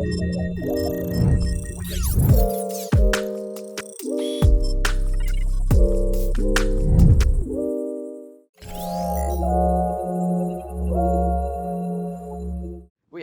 We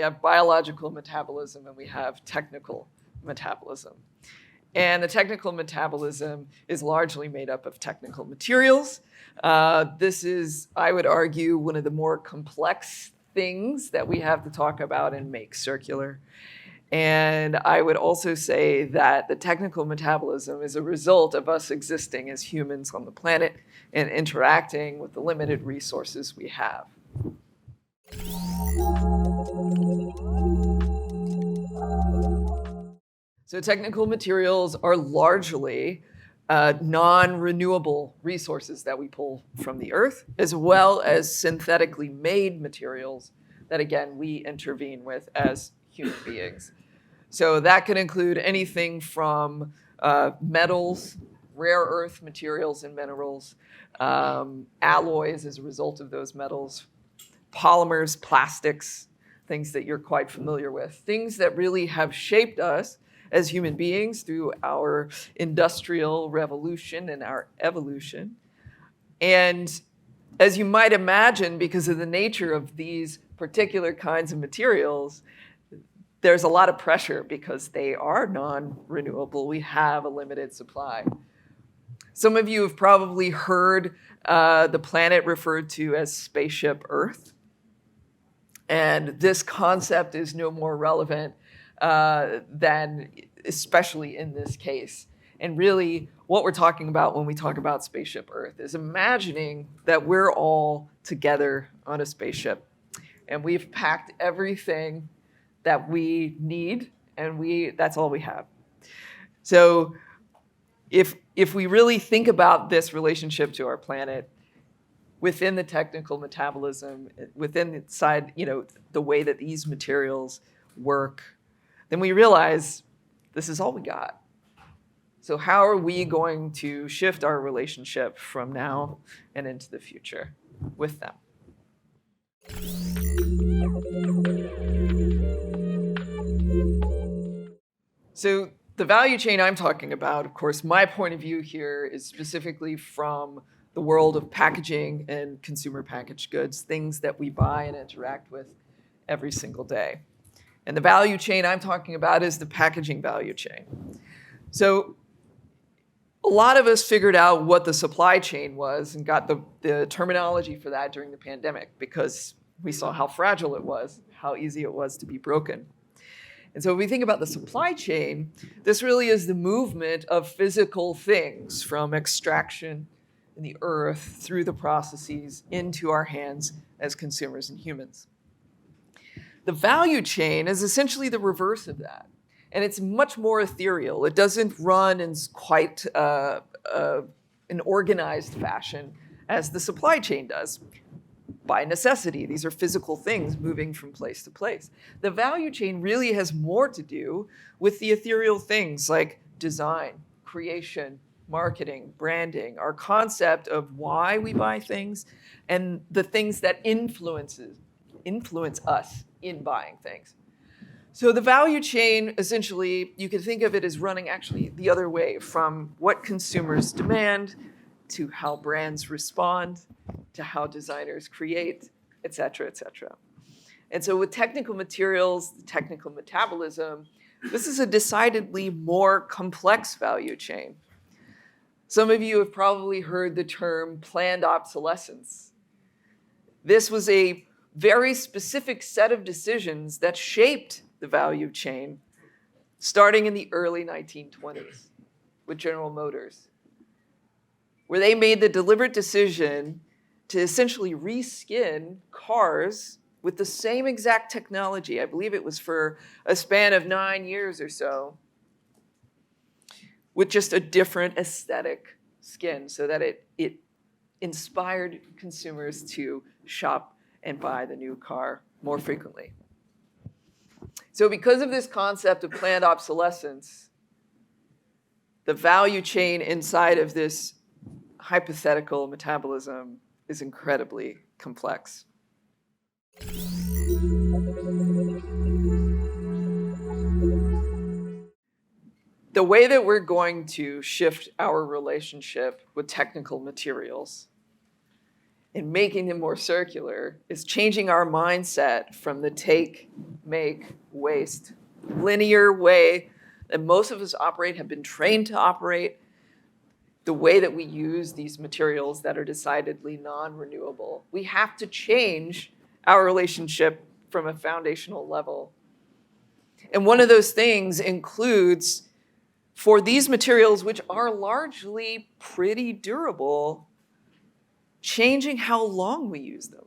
have biological metabolism and we have technical metabolism. And the technical metabolism is largely made up of technical materials. This is, I would argue, one of the more complex things that we have to talk about and make circular. And I would also say that the technical metabolism is a result of us existing as humans on the planet and interacting with the limited resources we have. So technical materials are largely non-renewable resources that we pull from the earth, as well as synthetically made materials that, again, we intervene with as human beings. So that can include anything from metals, rare earth materials and minerals, alloys as a result of those metals, polymers, plastics, things that you're quite familiar with, things that really have shaped us as human beings through our industrial revolution and our evolution. And as you might imagine, because of the nature of these particular kinds of materials, there's a lot of pressure because they are non-renewable. We have a limited supply. Some of you have probably heard the planet referred to as spaceship Earth. And this concept is no more relevant than especially in this case. And really, what we're talking about when we talk about spaceship Earth is imagining that we're all together on a spaceship. And we've packed everything that we need, and that's all we have. So if we really think about this relationship to our planet, within the technical metabolism, within inside, the way that these materials work, then we realize this is all we got. So how are we going to shift our relationship from now and into the future with them? So the value chain I'm talking about, of course, my point of view here is specifically from the world of packaging and consumer packaged goods, things that we buy and interact with every single day. And the value chain I'm talking about is the packaging value chain. So a lot of us figured out what the supply chain was and got the terminology for that during the pandemic because we saw how fragile it was, how easy it was to be broken. And so when we think about the supply chain, this really is the movement of physical things from extraction in the earth through the processes into our hands as consumers and humans. The value chain is essentially the reverse of that. And it's much more ethereal. It doesn't run in quite an organized fashion as the supply chain does. By necessity, these are physical things moving from place to place. The value chain really has more to do with the ethereal things like design, creation, marketing, branding, our concept of why we buy things, and the things that influence us in buying things. So the value chain, essentially, you can think of it as running actually the other way, from what consumers demand to how brands respond, to how designers create, et cetera, et cetera. And so with technical materials, technical metabolism, this is a decidedly more complex value chain. Some of you have probably heard the term planned obsolescence. This was a very specific set of decisions that shaped the value chain starting in the early 1920s with General Motors, where they made the deliberate decision to essentially reskin cars with the same exact technology. I believe it was for a span of 9 years or so, with just a different aesthetic skin so that it inspired consumers to shop and buy the new car more frequently. So because of this concept of planned obsolescence, the value chain inside of this hypothetical metabolism is incredibly complex. the way that we're going to shift our relationship with technical materials and making them more circular is changing our mindset from the take, make, waste, linear way that most of us have been trained to operate, the way that we use these materials that are decidedly non-renewable. We have to change our relationship from a foundational level. And one of those things includes, for these materials, which are largely pretty durable, changing how long we use them.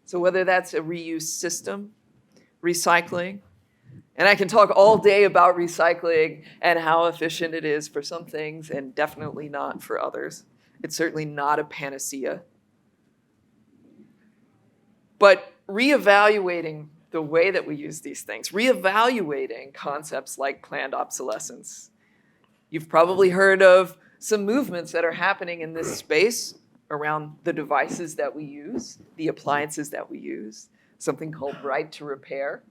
So whether that's a reuse system, recycling, and I can talk all day about recycling and how efficient it is for some things and definitely not for others. It's certainly not a panacea. But reevaluating the way that we use these things, reevaluating concepts like planned obsolescence. You've probably heard of some movements that are happening in this space around the devices that we use, the appliances that we use, something called right to repair.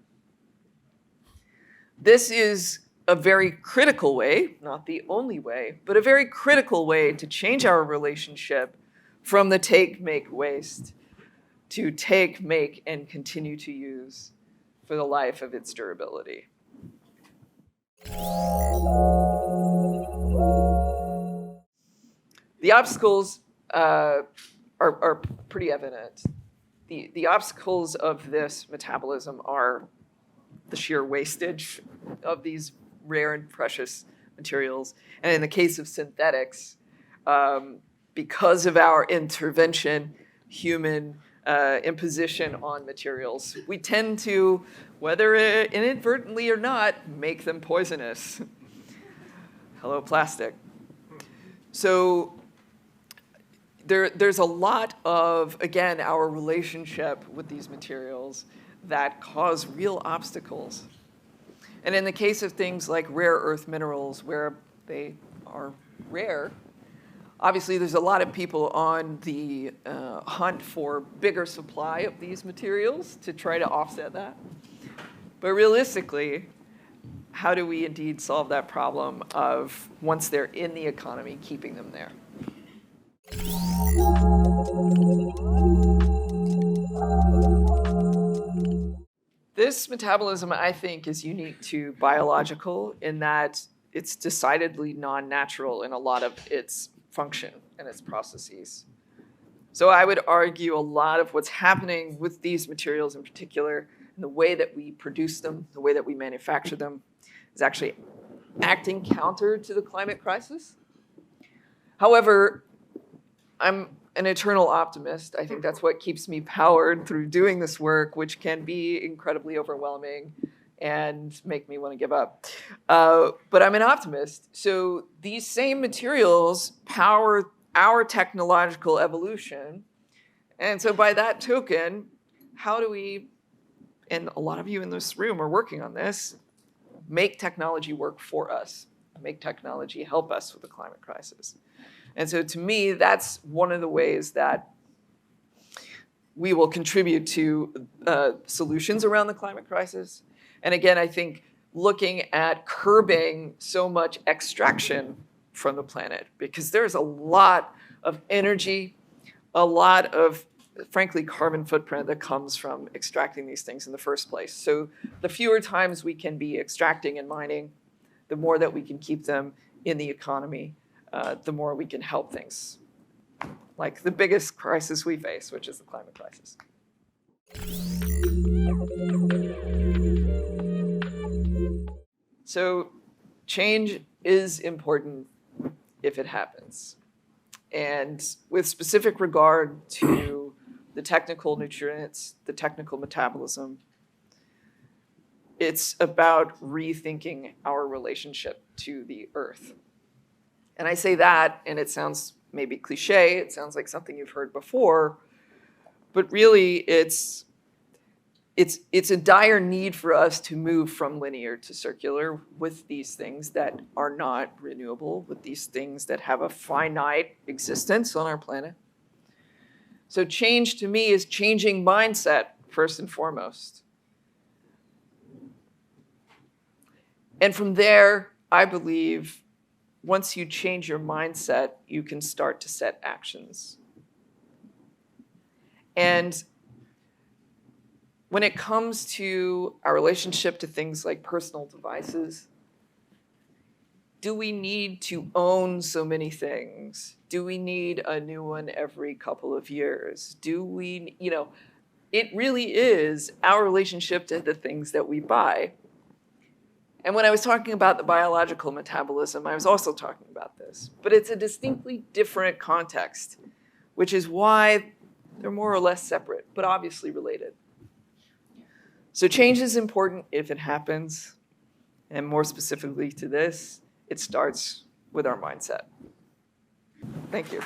This is a very critical way, not the only way, but a very critical way to change our relationship from the take, make, waste to take, make, and continue to use for the life of its durability. The obstacles are pretty evident. The obstacles of this metabolism are the sheer wastage of these rare and precious materials. And in the case of synthetics, because of our intervention, human imposition on materials, we tend to, whether inadvertently or not, make them poisonous. Hello, plastic. So there's a lot of, again, our relationship with these materials that cause real obstacles. And in the case of things like rare earth minerals, where they are rare, obviously there's a lot of people on the hunt for bigger supply of these materials to try to offset that. But realistically, how do we indeed solve that problem of, once they're in the economy, keeping them there? This metabolism, I think, is unique to biological in that it's decidedly non-natural in a lot of its function and its processes. So I would argue a lot of what's happening with these materials in particular, and the way that we produce them, the way that we manufacture them, is actually acting counter to the climate crisis. However, I'm an eternal optimist. I think that's what keeps me powered through doing this work, which can be incredibly overwhelming and make me want to give up. But I'm an optimist. So these same materials power our technological evolution. And so by that token, how do we, and a lot of you in this room are working on this, make technology work for us, make technology help us with the climate crisis? And so to me, that's one of the ways that we will contribute to solutions around the climate crisis. And again, I think looking at curbing so much extraction from the planet, because there's a lot of energy, a lot of, frankly, carbon footprint that comes from extracting these things in the first place. So the fewer times we can be extracting and mining, the more that we can keep them in the economy, the more we can help things, like the biggest crisis we face, which is the climate crisis. So change is important if it happens. And with specific regard to the technical nutrients, the technical metabolism, it's about rethinking our relationship to the earth. And I say that, and it sounds maybe cliche, it sounds like something you've heard before, but really it's a dire need for us to move from linear to circular with these things that are not renewable, with these things that have a finite existence on our planet. So change to me is changing mindset first and foremost. And from there, I believe once you change your mindset, you can start to set actions. And when it comes to our relationship to things like personal devices, do we need to own so many things? Do we need a new one every couple of years? Do we, it really is our relationship to the things that we buy. And when I was talking about the biological metabolism, I was also talking about this. But it's a distinctly different context, which is why they're more or less separate, but obviously related. So change is important if it happens. And more specifically to this, it starts with our mindset. Thank you.